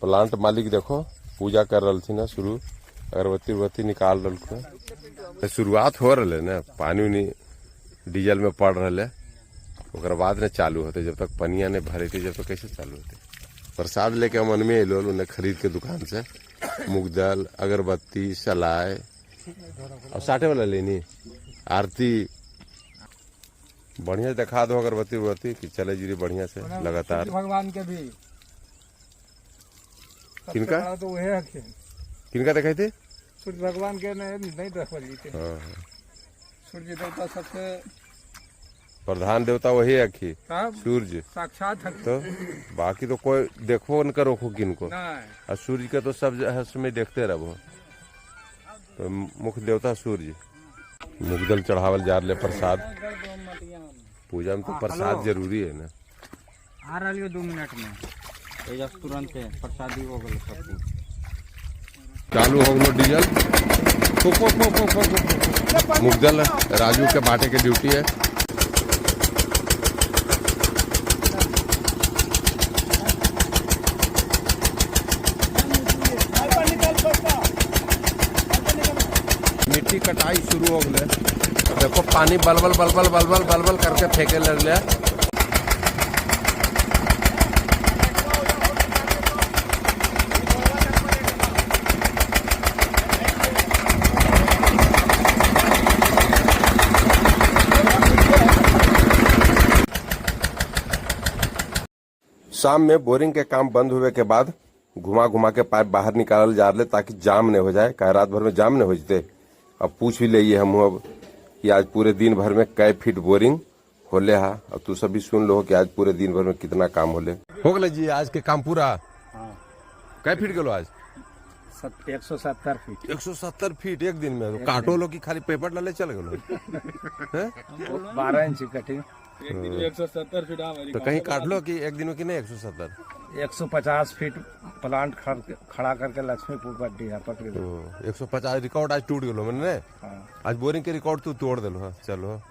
Plant मालिक देखो पूजा कर रही थी ना, शुरू अगरबत्ती उगरबत्ती निकाल रही। शुरुआत हो रहा है ना, पानी उनी डीजल में पड़ रहा है, ओकर बाद ने चालू होते। जब तक पनिया ने भरे थे जब तक कैसे चालू होते। प्रसाद लेके मन में एलो उन्हें खरीद के दुकान से, मूंगदाल, अगरबत्ती, सलाय और साठे वाला लेनी आरती। बढ़िया दिखा दो अगरबत्ती उगरबत्ती कि चले जीरी बढ़िया से लगातार। भगवान के भी किनका तो वह किनका दिखाई थे? सूर्य भगवान के नहीं रखवाली थे। हाँ। सूर्य देवता सबसे प्रधान देवता वही है कि साहब सूर्य साक्षात है। तो बाकी तो कोई देखो न करो किनको, नहीं और सूर्य के तो सब समय देखते रहो। तो मुख्य देवता सूर्य। मुगदल चढ़ावल जा रहे प्रसाद। पूजा में तो प्रसाद जरूरी है ना। आ रही हो 2 मिनट में तुरंत प्रसादी हो गए। सब चालू हो गलो डीजल। मुगदल राजू के बाटे के ड्यूटी है। मिट्टी कटाई शुरू हो गए। देखो पानी बलबल बलबल बलबल बलबल करके फेंके लगले। शाम में बोरिंग के काम बंद हुए के बाद घुमा घुमा के पाइप बाहर निकालल जा रहे ताकि जाम न हो जाए। रात भर में जाम न हो जाते। अब पूछ भी लिए हम अब कि आज पूरे दिन भर में कै फीट बोरिंग होले हा। अब तू सभी सुन लो कि आज पूरे दिन भर में कितना काम होले। हो गए जी आज के काम पूरा। हाँ। कै फीट गलो आज? 170 फीट। 170 फीट एक दिन में। तो काटो लो कि खाली पेपर डाले चल गलो? 12 इंच कटिंग। 170 फीट। तो कहीं काट लो कि एक दिन में कि नहीं 170? 150 फीट प्लांट खड़ा करके लक्ष्मीपुर पर डिहा पकड़। 150 रिकॉर्ड आज टूट गलो मैंने। हाँ। आज बोरिंग के रिकॉर्ड तू तोड़ दिलो। हाँ चलो।